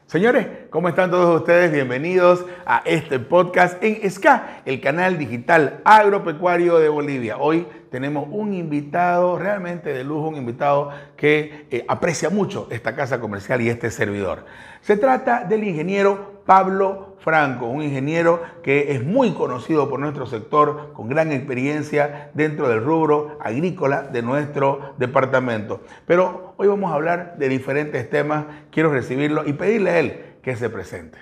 Señores, ¿cómo están todos ustedes? Bienvenidos a este podcast en SCA, el canal digital agropecuario de Bolivia. Hoy tenemos un invitado realmente de lujo, un invitado que aprecia mucho esta casa comercial y este servidor. Se trata del ingeniero Pablo Franco, un ingeniero que es muy conocido por nuestro sector, con gran experiencia dentro del rubro agrícola de nuestro departamento. Pero hoy vamos a hablar de diferentes temas. Quiero recibirlo y pedirle a él que se presente.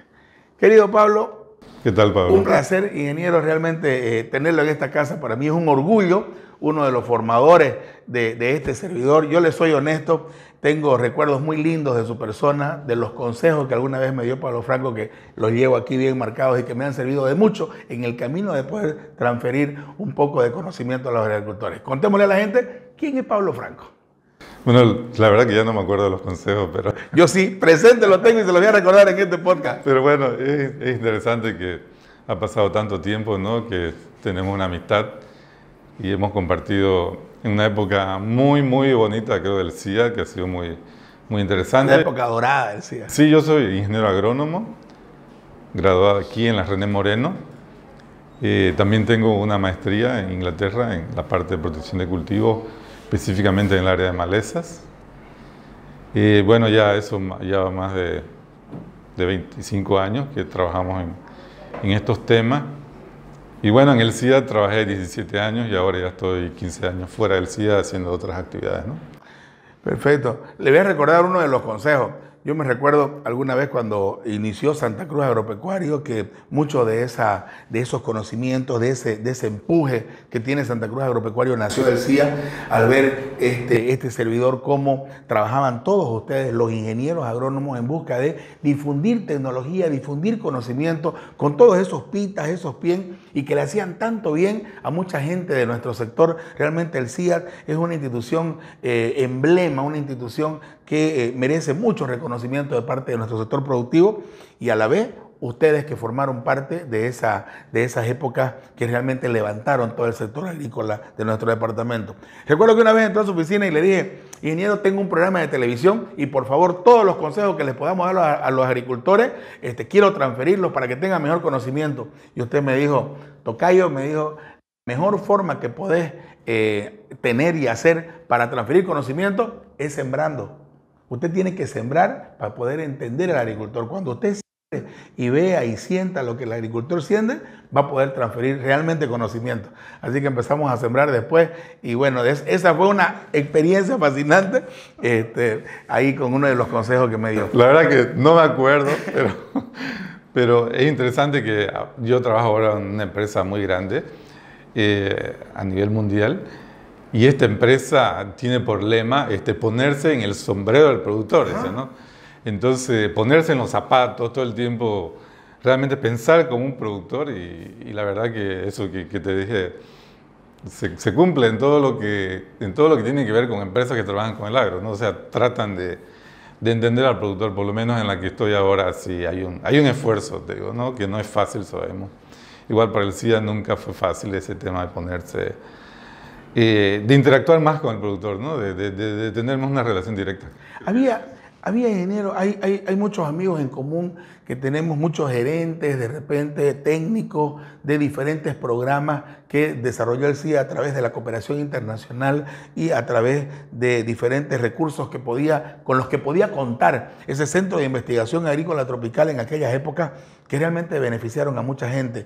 Querido Pablo. ¿Qué tal, Pablo? Un placer, ingeniero, realmente tenerlo en esta casa. Para mí es un orgullo, uno de los formadores de este servidor. Yo le soy honesto, tengo recuerdos muy lindos de su persona, de los consejos que alguna vez me dio Pablo Franco, que los llevo aquí bien marcados y que me han servido de mucho en el camino de poder transferir un poco de conocimiento a los agricultores. Contémosle a la gente, ¿quién es Pablo Franco? Bueno, la verdad que ya no me acuerdo de los consejos, pero... Yo sí, presente lo tengo y se lo voy a recordar en este podcast. Pero bueno, es interesante que ha pasado tanto tiempo, ¿no? Que tenemos una amistad y hemos compartido en una época muy bonita, creo, del CIA, que ha sido muy interesante. Una época dorada del CIA. Sí, yo soy ingeniero agrónomo, graduado aquí en la René Moreno. También tengo una maestría en Inglaterra en la parte de protección de cultivos, específicamente en el área de malezas. Bueno, ya eso lleva más de 25 años que trabajamos en estos temas. Y bueno, en el CIA trabajé 17 años y ahora ya estoy 15 años fuera del CIA haciendo otras actividades, ¿no? Perfecto. Le voy a recordar uno de los consejos. Yo me recuerdo alguna vez cuando inició Santa Cruz Agropecuario que mucho de esos conocimientos, de ese empuje que tiene Santa Cruz Agropecuario nació del CIA al ver este servidor, cómo trabajaban todos ustedes, los ingenieros agrónomos, en busca de difundir tecnología, difundir conocimiento con todos esos pitas, esos PIEN, y que le hacían tanto bien a mucha gente de nuestro sector. Realmente el CIA es una institución emblema, una institución que merece mucho reconocimiento de parte de nuestro sector productivo, y a la vez ustedes que formaron parte de esas épocas que realmente levantaron todo el sector agrícola de nuestro departamento. Recuerdo que una vez entré a su oficina y le dije: ingeniero, tengo un programa de televisión y por favor todos los consejos que les podamos dar a los agricultores, quiero transferirlos para que tengan mejor conocimiento. Y usted me dijo, tocayo, me dijo, mejor forma que podés tener y hacer para transferir conocimiento es sembrando. Usted tiene que sembrar para poder entender al agricultor. Cuando usted siente y vea y sienta lo que el agricultor siente, va a poder transferir realmente conocimiento. Así que empezamos a sembrar después y bueno, esa fue una experiencia fascinante ahí con uno de los consejos que me dio. La verdad que no me acuerdo, pero es interesante que yo trabajo ahora en una empresa muy grande a nivel mundial. Y esta empresa tiene por lema ponerse en el sombrero del productor, ¿no? Entonces, ponerse en los zapatos todo el tiempo, realmente pensar como un productor, y la verdad que eso que te dije se cumple en todo lo que tiene que ver con empresas que trabajan con el agro, ¿no? O sea, tratan de entender al productor, por lo menos en la que estoy ahora, sí hay un esfuerzo, te digo, ¿no? Que no es fácil, sabemos. Igual para el CIA nunca fue fácil ese tema de ponerse... de interactuar más con el productor, ¿no? de tener más una relación directa. Había ingeniero, hay muchos amigos en común que tenemos, muchos gerentes, de repente técnicos de diferentes programas que desarrolló el CIA a través de la cooperación internacional y a través de diferentes recursos con los que podía contar ese centro de investigación agrícola tropical en aquellas épocas, que realmente beneficiaron a mucha gente.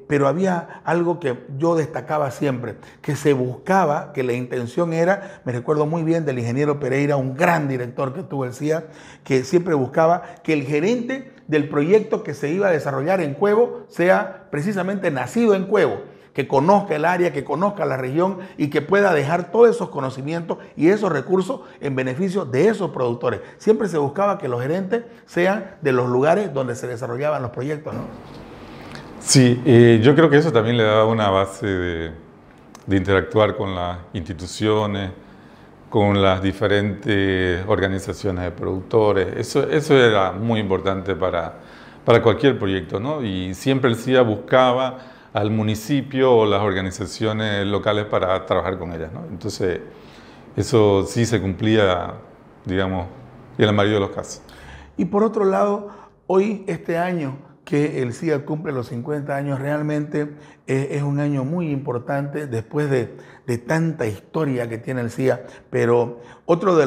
Pero había algo que yo destacaba siempre, que se buscaba, que la intención era, me recuerdo muy bien del ingeniero Pereira, un gran director que tuvo el CIA, que siempre buscaba que el gerente del proyecto que se iba a desarrollar en Cuevo sea precisamente nacido en Cuevo, que conozca el área, que conozca la región y que pueda dejar todos esos conocimientos y esos recursos en beneficio de esos productores. Siempre se buscaba que los gerentes sean de los lugares donde se desarrollaban los proyectos, ¿no? Sí, yo creo que eso también le daba una base de interactuar con las instituciones, con las diferentes organizaciones de productores. Eso era muy importante para cualquier proyecto, ¿no? Y siempre el CIA buscaba al municipio o las organizaciones locales para trabajar con ellas, ¿no? Entonces, eso sí se cumplía, digamos, en la mayoría de los casos. Y por otro lado, hoy, este año, que el CIA cumple los 50 años, realmente es un año muy importante después de tanta historia que tiene el CIA. Pero otro de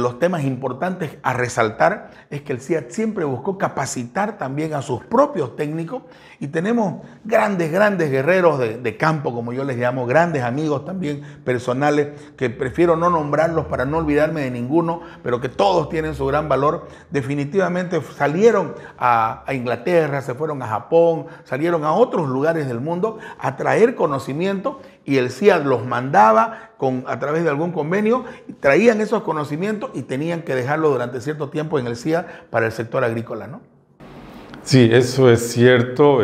los temas importantes a resaltar es que el CIA siempre buscó capacitar también a sus propios técnicos, y tenemos grandes guerreros de campo, como yo les llamo, grandes amigos también personales, que prefiero no nombrarlos para no olvidarme de ninguno, pero que todos tienen su gran valor. Definitivamente salieron a Inglaterra, se fueron a Japón, salieron a otros lugares del mundo a traer conocimiento, y el CIA los mandaba a través de algún convenio, traían esos conocimientos y tenían que dejarlo durante cierto tiempo en el CIA para el sector agrícola, ¿no? Sí, eso es cierto.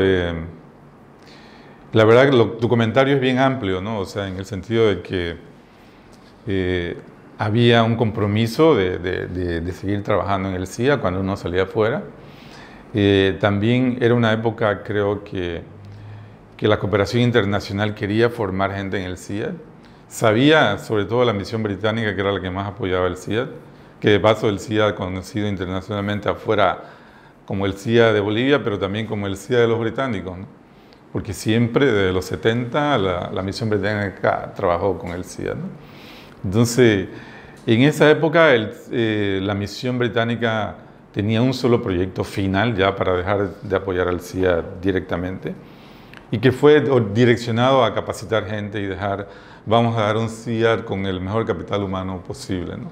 La verdad que tu comentario es bien amplio, ¿no? O sea, en el sentido de que había un compromiso de seguir trabajando en el CIA cuando uno salía afuera. También era una época, creo que la cooperación internacional quería formar gente en el CIA. Sabía, sobre todo la misión británica, que era la que más apoyaba el CIA, que de paso el CIA conocido internacionalmente afuera como el CIA de Bolivia, pero también como el CIA de los británicos, ¿no? Porque siempre, desde los 70, la misión británica trabajó con el CIA, ¿no? Entonces, en esa época, la misión británica tenía un solo proyecto final ya para dejar de apoyar al CIA directamente, y que fue direccionado a capacitar gente y vamos a dar un CIA con el mejor capital humano posible, ¿no?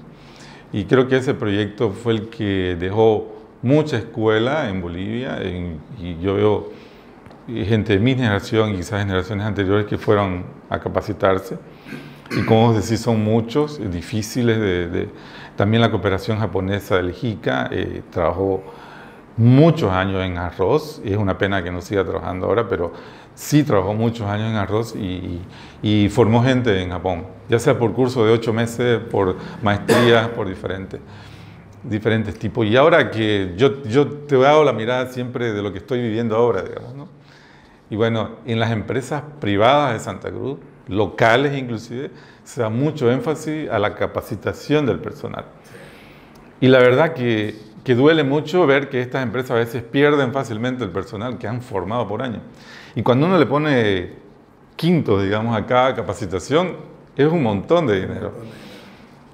Y creo que ese proyecto fue el que dejó mucha escuela en Bolivia, y yo veo gente de mi generación y quizás generaciones anteriores que fueron a capacitarse. Y como vos decís, son muchos, difíciles. También la cooperación japonesa del JICA trabajó muchos años en arroz, y es una pena que no siga trabajando ahora, pero sí trabajó muchos años en arroz y formó gente en Japón, ya sea por curso de 8 meses, por maestrías, por diferentes tipos. Y ahora que yo te he dado la mirada siempre de lo que estoy viviendo ahora, digamos, ¿no? Y bueno, en las empresas privadas de Santa Cruz, locales inclusive, se da mucho énfasis a la capacitación del personal. Y la verdad que duele mucho ver que estas empresas a veces pierden fácilmente el personal que han formado por años. Y cuando uno le pone quintos, digamos, a cada capacitación, es un montón de dinero.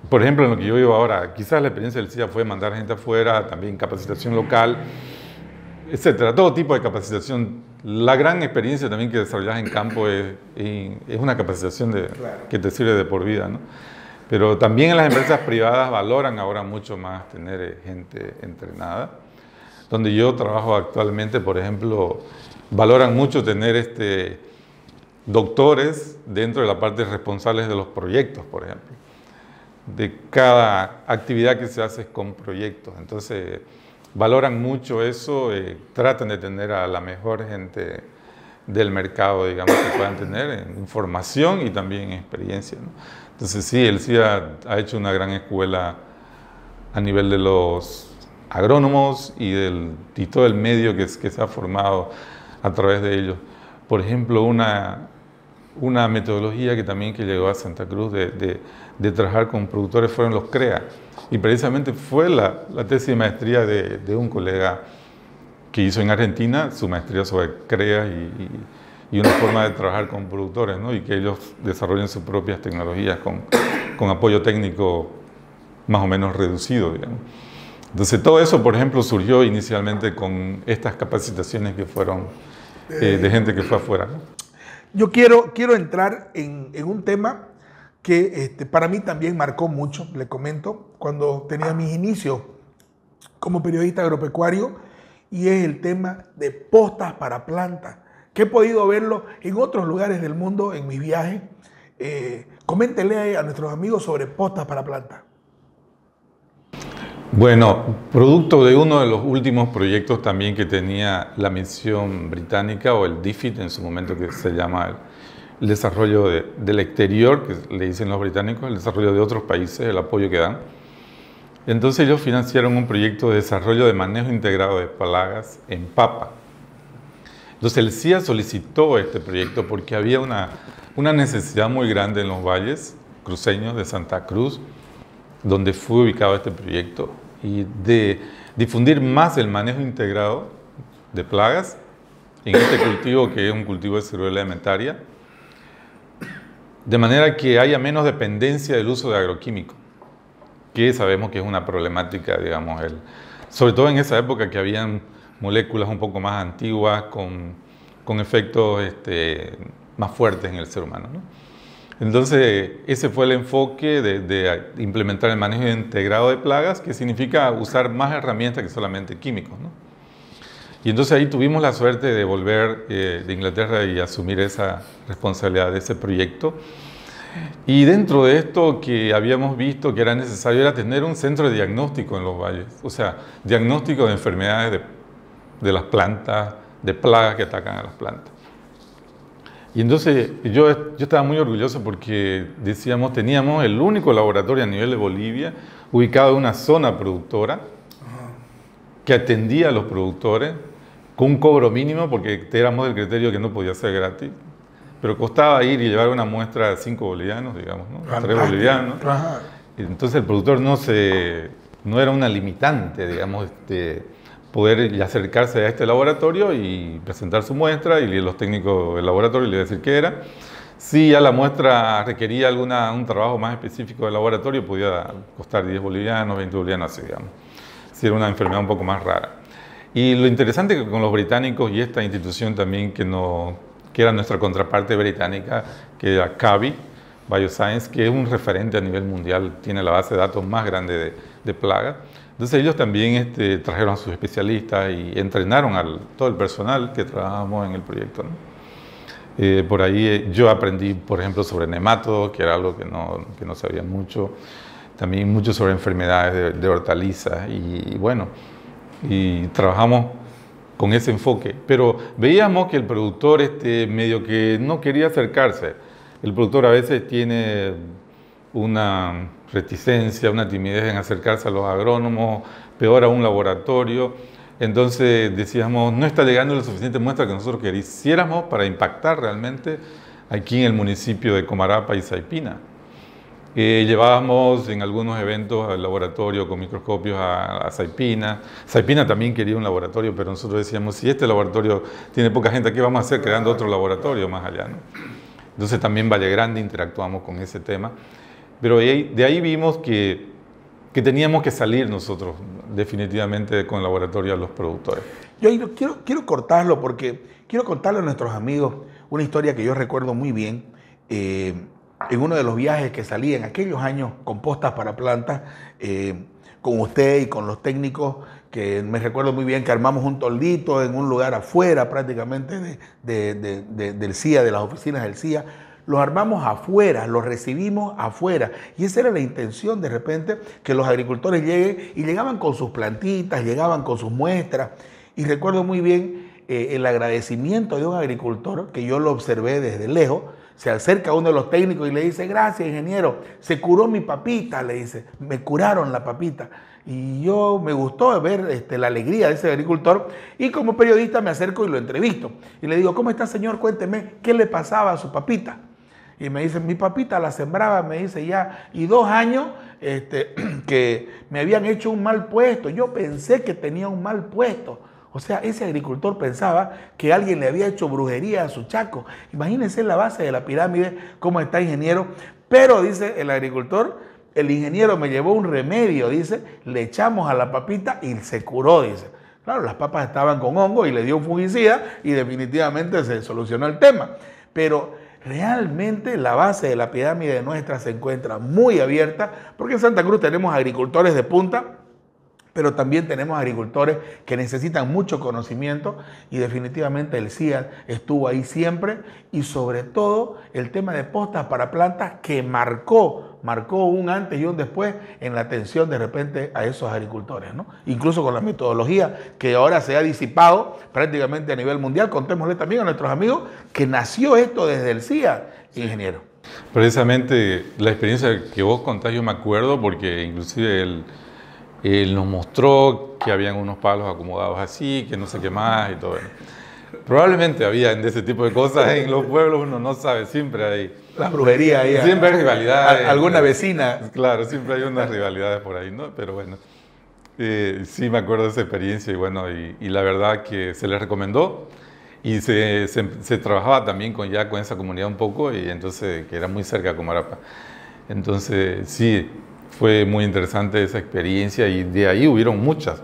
Por ejemplo, en lo que yo vivo ahora, quizás la experiencia del CIA fue mandar gente afuera, también capacitación local, etcétera, todo tipo de capacitación. La gran experiencia también que desarrollas en campo es una capacitación que te sirve de por vida, ¿no? Pero también en las empresas privadas valoran ahora mucho más tener gente entrenada. Donde yo trabajo actualmente, por ejemplo, valoran mucho tener doctores dentro de la parte responsables de los proyectos, por ejemplo. De cada actividad que se hace con proyectos. Entonces, valoran mucho eso, tratan de tener a la mejor gente del mercado, digamos, que puedan tener en información y también en experiencia, ¿no? Entonces, sí, el CIA ha hecho una gran escuela a nivel de los agrónomos y todo el medio que se ha formado a través de ellos. Por ejemplo, una metodología que llegó a Santa Cruz de trabajar con productores fueron los CREA. Y precisamente fue la tesis de maestría de un colega que hizo en Argentina su maestría sobre CREA y una forma de trabajar con productores, ¿no? Y que ellos desarrollen sus propias tecnologías con apoyo técnico más o menos reducido, digamos. Entonces, todo eso, por ejemplo, surgió inicialmente con estas capacitaciones que fueron de gente que fue afuera, ¿no? Yo quiero entrar en un tema que para mí también marcó mucho, le comento, cuando tenía mis inicios como periodista agropecuario, y es el tema de postas para plantas, que he podido verlo en otros lugares del mundo en mis viajes. Coméntele a nuestros amigos sobre postas para plantas. Bueno, producto de uno de los últimos proyectos también que tenía la misión británica, o el DFID en su momento, que se llama el desarrollo del exterior, que le dicen los británicos, el desarrollo de otros países, el apoyo que dan. Entonces ellos financiaron un proyecto de desarrollo de manejo integrado de plagas en papa. Entonces el CIA solicitó este proyecto porque había una necesidad muy grande en los valles cruceños de Santa Cruz, donde fue ubicado este proyecto, y de difundir más el manejo integrado de plagas en este cultivo que es un cultivo de ciruela alimentaria, de manera que haya menos dependencia del uso de agroquímicos, que sabemos que es una problemática, digamos, sobre todo en esa época que habían moléculas un poco más antiguas con efectos más fuertes en el ser humano, ¿no? Entonces, ese fue el enfoque de implementar el manejo integrado de plagas, que significa usar más herramientas que solamente químicos, ¿no? Y entonces ahí tuvimos la suerte de volver de Inglaterra y asumir esa responsabilidad de ese proyecto. Y dentro de esto que habíamos visto que era necesario era tener un centro de diagnóstico en los valles, o sea, diagnóstico de enfermedades de las plantas, de plagas que atacan a las plantas. Y entonces yo estaba muy orgulloso porque decíamos, teníamos el único laboratorio a nivel de Bolivia ubicado en una zona productora que atendía a los productores con un cobro mínimo porque éramos del criterio que no podía ser gratis, pero costaba ir y llevar una muestra de 5 bolivianos, digamos, ¿no? 3 bolivianos. Entonces el productor no era una limitante, digamos, poder acercarse a este laboratorio y presentar su muestra y los técnicos del laboratorio le decir qué era. Si ya la muestra requería un trabajo más específico del laboratorio, podía costar 10 bolivianos, 20 bolivianos, así, digamos, si era una enfermedad un poco más rara. Y lo interesante es que con los británicos y esta institución también que era nuestra contraparte británica, que era CABI Bioscience, que es un referente a nivel mundial, tiene la base de datos más grande de plagas. Entonces ellos también trajeron a sus especialistas y entrenaron a todo el personal que trabajábamos en el proyecto, ¿no? Por ahí yo aprendí, por ejemplo, sobre nematodos, que era algo que no sabía mucho. También mucho sobre enfermedades de hortalizas y bueno, y trabajamos con ese enfoque. Pero veíamos que el productor medio que no quería acercarse. El productor a veces tiene una reticencia, una timidez en acercarse a los agrónomos, peor a un laboratorio. Entonces decíamos, no está llegando la suficiente muestra que nosotros quisiéramos para impactar realmente aquí en el municipio de Comarapa y Saipina. Llevábamos en algunos eventos al laboratorio con microscopios a Saipina. Saipina también quería un laboratorio, pero nosotros decíamos, si este laboratorio tiene poca gente, ¿qué vamos a hacer creando otro laboratorio más allá, ¿no? Entonces también Valle Grande interactuamos con ese tema. Pero de ahí vimos que teníamos que salir nosotros definitivamente con el laboratorio a los productores. Yo quiero cortarlo porque quiero contarle a nuestros amigos una historia que yo recuerdo muy bien. En uno de los viajes que salí en aquellos años con postas para plantas, con usted y con los técnicos, que me recuerdo muy bien que armamos un toldito en un lugar afuera prácticamente del CIA, de las oficinas del CIA. Los armamos afuera, los recibimos afuera. Y esa era la intención de repente, que los agricultores lleguen y llegaban con sus plantitas, llegaban con sus muestras. Y recuerdo muy bien el agradecimiento de un agricultor, que yo lo observé desde lejos. Se acerca uno de los técnicos y le dice, gracias ingeniero, se curó mi papita, le dice, me curaron la papita. Y yo me gustó ver la alegría de ese agricultor y como periodista me acerco y lo entrevisto. Y le digo, ¿cómo está señor? Cuénteme, ¿qué le pasaba a su papita? Y me dice, mi papita la sembraba, me dice ya, y 2 años que me habían hecho un mal puesto. Yo pensé que tenía un mal puesto. O sea, ese agricultor pensaba que alguien le había hecho brujería a su chaco. Imagínense la base de la pirámide, cómo está ingeniero. Pero, dice el agricultor, el ingeniero me llevó un remedio, dice, le echamos a la papita y se curó, dice. Claro, las papas estaban con hongo y le dio un fungicida y definitivamente se solucionó el tema. Pero realmente la base de la pirámide nuestra se encuentra muy abierta porque en Santa Cruz tenemos agricultores de punta, pero también tenemos agricultores que necesitan mucho conocimiento y definitivamente el CIA estuvo ahí siempre y sobre todo el tema de postas para plantas que marcó un antes y un después en la atención de repente a esos agricultores, ¿no? Incluso con la metodología que ahora se ha disipado prácticamente a nivel mundial. Contémosle también a nuestros amigos que nació esto desde el CIA, ingeniero. Precisamente la experiencia que vos contás yo me acuerdo porque inclusive él nos mostró que habían unos palos acomodados así, que no sé qué más y todo eso. Probablemente había de ese tipo de cosas en los pueblos, uno no sabe, siempre hay... La brujería ahí. Siempre hay rivalidades. Alguna vecina. Claro, siempre hay unas rivalidades por ahí, ¿no? Pero bueno. Sí, me acuerdo de esa experiencia y bueno, y la verdad que se les recomendó y se trabajaba también ya con esa comunidad un poco y entonces que era muy cerca de Comarapa. Entonces sí, fue muy interesante esa experiencia y de ahí hubieron muchas.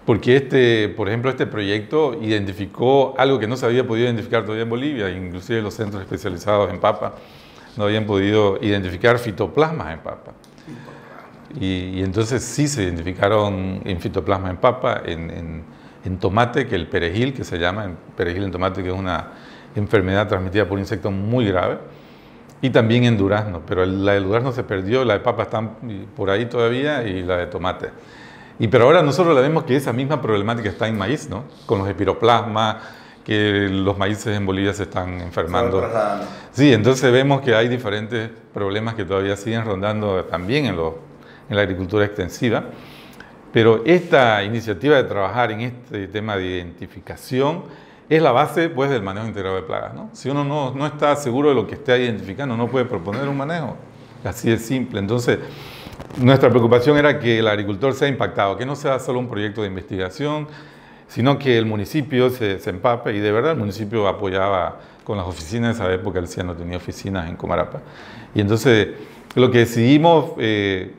Porque por ejemplo, este proyecto identificó algo que no se había podido identificar todavía en Bolivia, inclusive los centros especializados en papa no habían podido identificar fitoplasmas en papa. Y entonces sí se identificaron en fitoplasma en papa, en tomate, que el perejil, que se llama perejil en tomate, que es una enfermedad transmitida por insectos muy grave, y también en durazno, pero la de durazno se perdió, la de papa está por ahí todavía y la de tomate. Pero ahora nosotros la vemos que esa misma problemática está en maíz, ¿no? Con los espiroplasmas, que los maíces en Bolivia se están enfermando. Sí, entonces vemos que hay diferentes problemas que todavía siguen rondando también en la agricultura extensiva. Pero esta iniciativa de trabajar en este tema de identificación es la base pues, del manejo integrado de plagas, ¿no? Si uno no está seguro de lo que está identificando, no puede proponer un manejo. Así de simple. Entonces, nuestra preocupación era que el agricultor sea impactado, que no sea solo un proyecto de investigación, sino que el municipio se empape, y de verdad el municipio apoyaba con las oficinas. En esa época el CIA no tenía oficinas en Comarapa. Y entonces lo que decidimos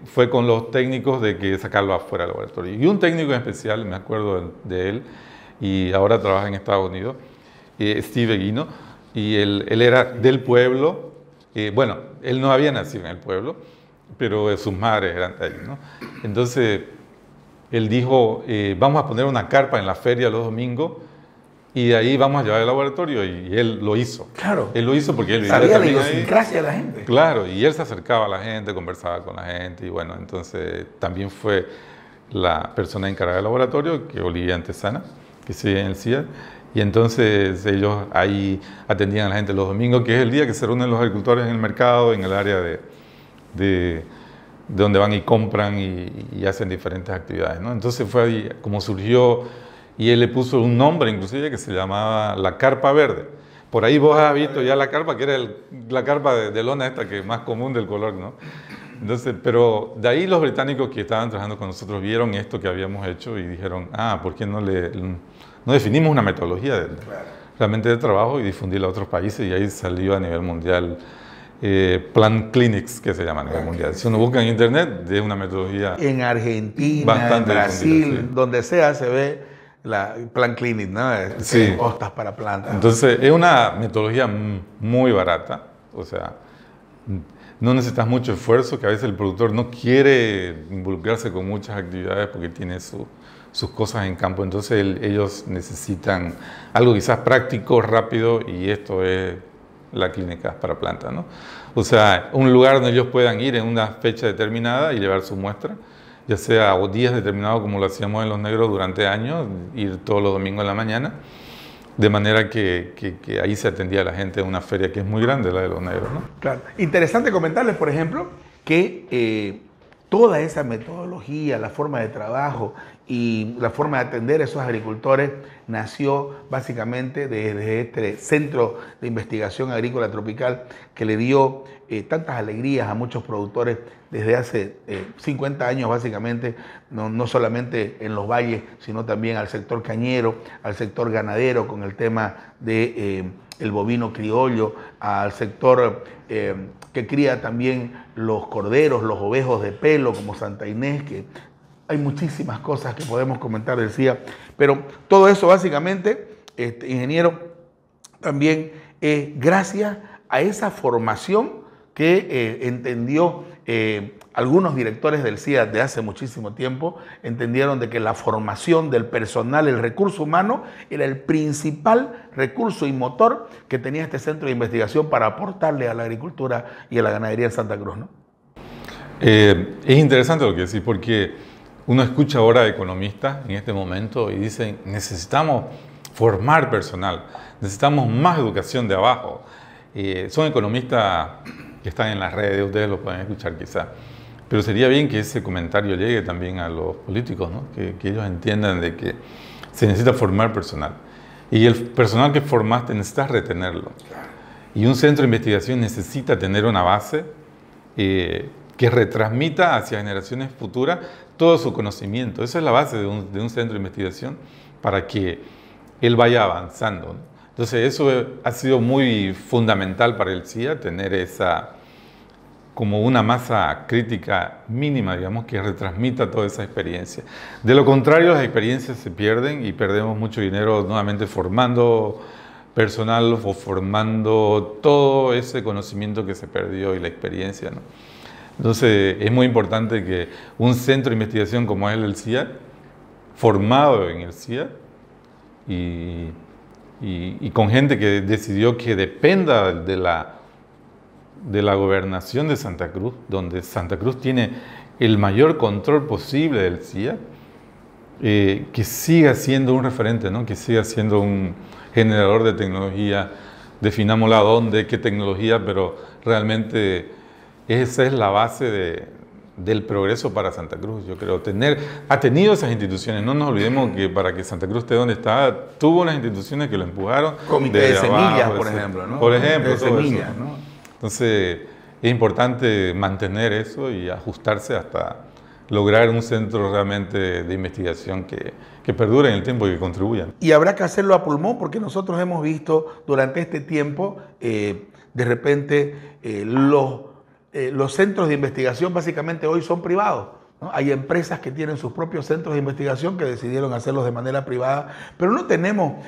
fue con los técnicos de que sacarlo afuera del laboratorio. Y un técnico en especial, me acuerdo de él, y ahora trabaja en Estados Unidos, Steve Eguino, y él era del pueblo. Bueno, él no había nacido en el pueblo, pero sus madres eran de ahí, ¿no? Entonces, él dijo, vamos a poner una carpa en la feria los domingos y de ahí vamos a llevar el laboratorio, y él lo hizo. Claro. Él lo hizo porque él vivía sabía la también ahí. idiosincrasia de la gente. Claro, y él se acercaba a la gente, conversaba con la gente, y bueno, entonces también fue la persona encargada del laboratorio, que Olivia Antesana, que sigue en el CIA, y entonces ellos ahí atendían a la gente los domingos, que es el día que se reúnen los agricultores en el mercado, en el área de donde van y compran y hacen diferentes actividades, ¿no? Entonces fue ahí como surgió, y él le puso un nombre inclusive que se llamaba la carpa verde. Por ahí vos has visto ya la carpa, que era la carpa de lona esta que es más común del color, ¿no? Entonces, pero de ahí los británicos que estaban trabajando con nosotros vieron esto que habíamos hecho y dijeron, ¿por qué no definimos una metodología realmente de trabajo y difundirla a otros países? Y ahí salió a nivel mundial Plant Clinics, que se llama a nivel mundial. Si uno busca en internet, es una metodología en Argentina, en Brasil, sí. Donde sea se ve la Plant Clinic, ¿no? Sí. Hostas para plantas. Entonces, es una metodología muy barata, o sea, no necesitas mucho esfuerzo, que a veces el productor no quiere involucrarse con muchas actividades porque tiene sus cosas en campo. Entonces, ellos necesitan algo quizás práctico, rápido, y esto es la clínica para plantas, ¿no? O sea, un lugar donde ellos puedan ir en una fecha determinada y llevar su muestra, ya sea a días determinados como lo hacíamos en Los Negros durante años, ir todos los domingos en la mañana, de manera que ahí se atendía a la gente en una feria que es muy grande, la de Los Negros, ¿no? Claro. Interesante comentarles, por ejemplo, que toda esa metodología, la forma de trabajo y la forma de atender a esos agricultores nació básicamente desde este Centro de Investigación Agrícola Tropical, que le dio tantas alegrías a muchos productores desde hace 50 años básicamente, no solamente en los valles, sino también al sector cañero, al sector ganadero con el tema de el bovino criollo, al sector que cría también los corderos, los ovejos de pelo como Santa Inés, que hay muchísimas cosas que podemos comentar del CIA, pero todo eso básicamente, ingeniero, también gracias a esa formación que entendió algunos directores del CIA de hace muchísimo tiempo, entendieron de que la formación del personal, el recurso humano, era el principal recurso y motor que tenía este centro de investigación para aportarle a la agricultura y a la ganadería en Santa Cruz, ¿no? Es interesante lo que decís, porque uno escucha ahora a economistas en este momento y dicen, necesitamos formar personal, necesitamos más educación de abajo. Son economistas que están en las redes, ustedes lo pueden escuchar quizás, pero sería bien que ese comentario llegue también a los políticos, ¿no? Que ellos entiendan de que se necesita formar personal. Y el personal que formaste necesitas retenerlo. Y un centro de investigación necesita tener una base que retransmita hacia generaciones futuras todo su conocimiento. Esa es la base de un centro de investigación para que él vaya avanzando, ¿no? Entonces eso ha sido muy fundamental para el CIA, tener esa, como una masa crítica mínima, digamos, que retransmita toda esa experiencia. De lo contrario, las experiencias se pierden y perdemos mucho dinero nuevamente formando personal o formando todo ese conocimiento que se perdió y la experiencia, ¿no? Entonces es muy importante que un centro de investigación como es el CIA, formado en el CIA y con gente que decidió que dependa de la gobernación de Santa Cruz, donde Santa Cruz tiene el mayor control posible del CIA, que siga siendo un referente, ¿no? Que siga siendo un generador de tecnología, definámosla dónde, qué tecnología, pero realmente esa es la base del progreso para Santa Cruz. Yo creo, ha tenido esas instituciones. No nos olvidemos que para que Santa Cruz esté donde está, tuvo unas instituciones que lo empujaron. Comité de semillas, por ejemplo, ¿no? Por ejemplo, de semillas, ¿no? Entonces, es importante mantener eso y ajustarse hasta lograr un centro realmente de investigación que perdure en el tiempo y que contribuya. Y habrá que hacerlo a pulmón, porque nosotros hemos visto durante este tiempo, de repente, los centros de investigación básicamente hoy son privados, ¿no? Hay empresas que tienen sus propios centros de investigación que decidieron hacerlos de manera privada, pero no tenemos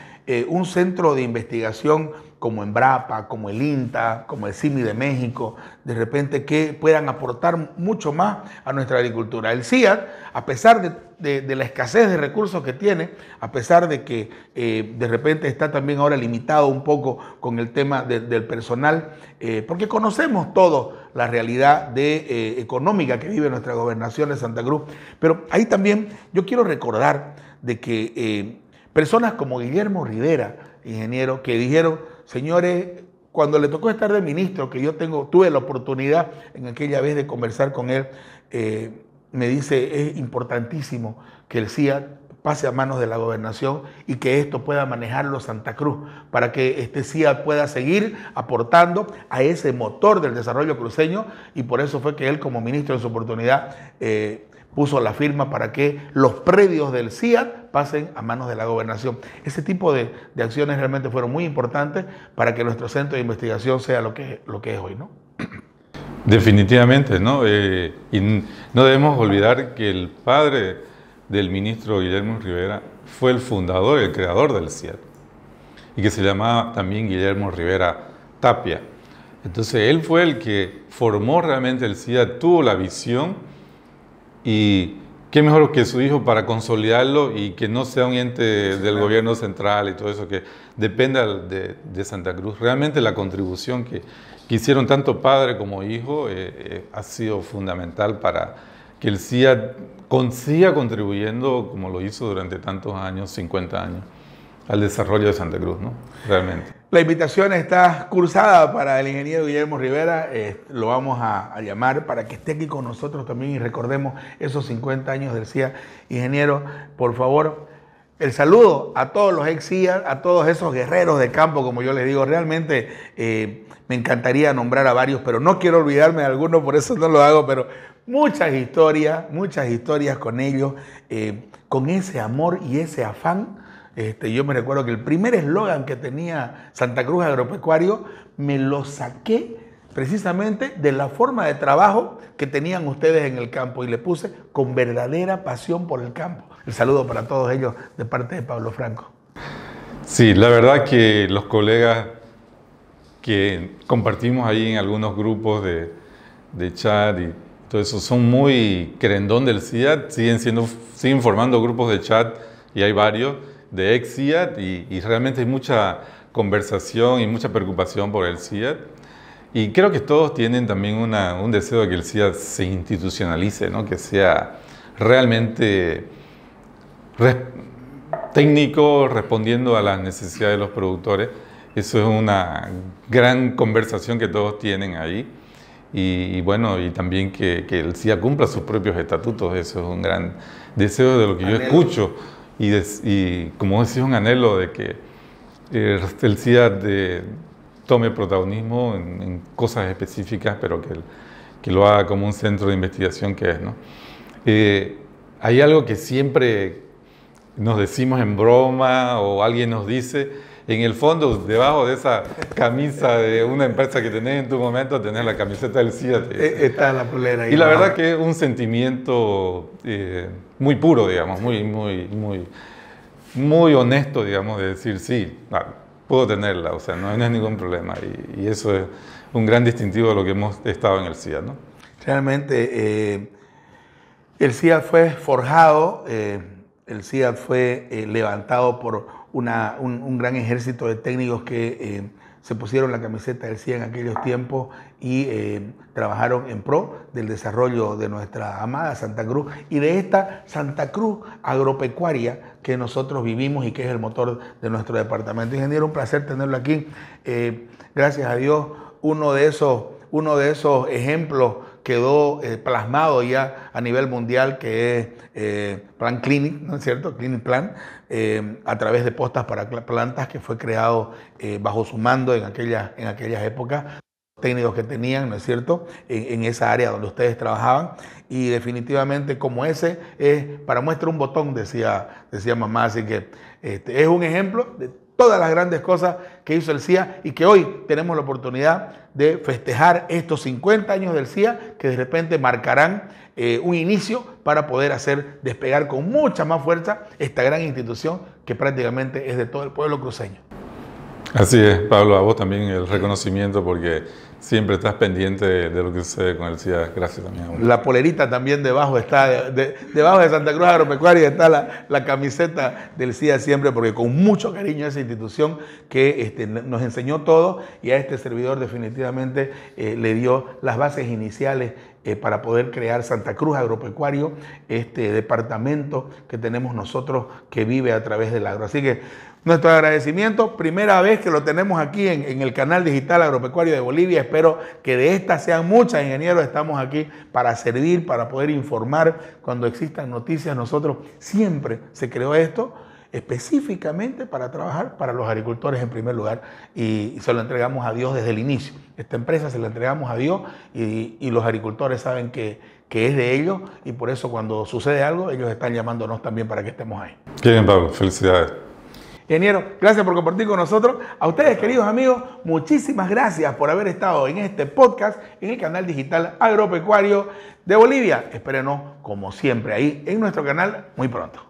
un centro de investigación como Embrapa, como el INTA, como el CIMI de México, de repente que puedan aportar mucho más a nuestra agricultura. El CIAT, a pesar de la escasez de recursos que tiene, a pesar de que de repente está también ahora limitado un poco con el tema del personal, porque conocemos todos la realidad económica que vive nuestra gobernación de Santa Cruz, pero ahí también yo quiero recordar de que personas como Guillermo Rivera, ingeniero, que dijeron: señores, cuando le tocó estar de ministro, que yo tuve la oportunidad en aquella vez de conversar con él, me dice: es importantísimo que el CIA pase a manos de la gobernación y que esto pueda manejarlo Santa Cruz, para que este CIA pueda seguir aportando a ese motor del desarrollo cruceño, y por eso fue que él, como ministro en su oportunidad, puso la firma para que los predios del CIA pasen a manos de la gobernación. Ese tipo de acciones realmente fueron muy importantes para que nuestro centro de investigación sea lo que es hoy, ¿no? Definitivamente, ¿no? Y no debemos olvidar que el padre del ministro Guillermo Rivera fue el fundador, el creador del CIA, y que se llamaba también Guillermo Rivera Tapia. Entonces él fue el que formó realmente el CIA, tuvo la visión. Y qué mejor que su hijo para consolidarlo y que no sea un ente del gobierno central y todo eso, que dependa de Santa Cruz. Realmente la contribución que hicieron tanto padre como hijo ha sido fundamental para que el CIA siga contribuyendo, como lo hizo durante tantos años, 50 años, al desarrollo de Santa Cruz, ¿no? Realmente. La invitación está cursada para el ingeniero Guillermo Rivera. Lo vamos a llamar para que esté aquí con nosotros también y recordemos esos 50 años del CIA. Ingeniero, por favor, el saludo a todos los ex CIA, a todos esos guerreros de campo, como yo les digo. Realmente me encantaría nombrar a varios, pero no quiero olvidarme de algunos, por eso no lo hago, pero muchas historias con ellos, con ese amor y ese afán. Yo me recuerdo que el primer eslogan que tenía Santa Cruz Agropecuario me lo saqué precisamente de la forma de trabajo que tenían ustedes en el campo y le puse: con verdadera pasión por el campo. El saludo para todos ellos de parte de Pablo Franco. Sí, la verdad que los colegas que compartimos ahí en algunos grupos de chat y todo eso son muy querendón del CIA, siguen formando grupos de chat y hay varios de ex CIAT y realmente hay mucha conversación y mucha preocupación por el CIAT. Y creo que todos tienen también un deseo de que el CIAT se institucionalice, ¿no? Que sea realmente técnico, respondiendo a las necesidades de los productores. Eso es una gran conversación que todos tienen ahí. Y bueno, y también que el CIA cumpla sus propios estatutos. Eso es un gran deseo de lo que yo escucho. Y como decía, un anhelo de que el CIA tome protagonismo en cosas específicas, pero que lo haga como un centro de investigación que es, ¿no? hay algo que siempre nos decimos en broma o alguien nos dice. En el fondo, debajo de esa camisa de una empresa que tenés en tu momento, tenés la camiseta del CIA. Está la polera ahí. Y la verdad que es un sentimiento muy puro, digamos, muy honesto, digamos, de decir, sí, puedo tenerla, o sea, no es ningún problema. Y eso es un gran distintivo de lo que hemos estado en el CIA, ¿no? Realmente, el CIA fue forjado, el CIA fue levantado por un gran ejército de técnicos que se pusieron la camiseta del CIA en aquellos tiempos y trabajaron en pro del desarrollo de nuestra amada Santa Cruz y de esta Santa Cruz agropecuaria que nosotros vivimos y que es el motor de nuestro departamento. Ingeniero, un placer tenerlo aquí. Gracias a Dios, uno de esos ejemplos quedó plasmado ya a nivel mundial, que es Plan Clinic, ¿no es cierto? Clinic Plan, a través de postas para plantas, que fue creado bajo su mando en aquellas épocas, técnicos que tenían, ¿no es cierto?, en esa área donde ustedes trabajaban. Y definitivamente como ese es para muestra un botón, decía mamá, así que es un ejemplo de todas las grandes cosas que hizo el CIA y que hoy tenemos la oportunidad de festejar estos 50 años del CIA, que de repente marcarán un inicio para poder hacer despegar con mucha más fuerza esta gran institución que prácticamente es de todo el pueblo cruceño. Así es, Pablo, a vos también el reconocimiento porque siempre estás pendiente de lo que sucede con el CIA. Gracias también a vos. La polerita también debajo está, debajo de Santa Cruz Agropecuaria está la camiseta del CIA siempre, porque con mucho cariño a esa institución que nos enseñó todo y a este servidor definitivamente le dio las bases iniciales para poder crear Santa Cruz Agropecuario, este departamento que tenemos nosotros que vive a través del agro. Así que nuestro agradecimiento, primera vez que lo tenemos aquí en el canal digital agropecuario de Bolivia. Espero que de estas sean muchas, ingenieros. Estamos aquí para servir, para poder informar cuando existan noticias. Nosotros siempre se creó esto específicamente para trabajar para los agricultores en primer lugar y se lo entregamos a Dios desde el inicio. Esta empresa se la entregamos a Dios y los agricultores saben que es de ellos y por eso cuando sucede algo ellos están llamándonos también para que estemos ahí. Qué bien, Pablo. Felicidades. Ingeniero, gracias por compartir con nosotros. A ustedes, queridos amigos, muchísimas gracias por haber estado en este podcast en el canal digital agropecuario de Bolivia. Espérenos, como siempre, ahí en nuestro canal muy pronto.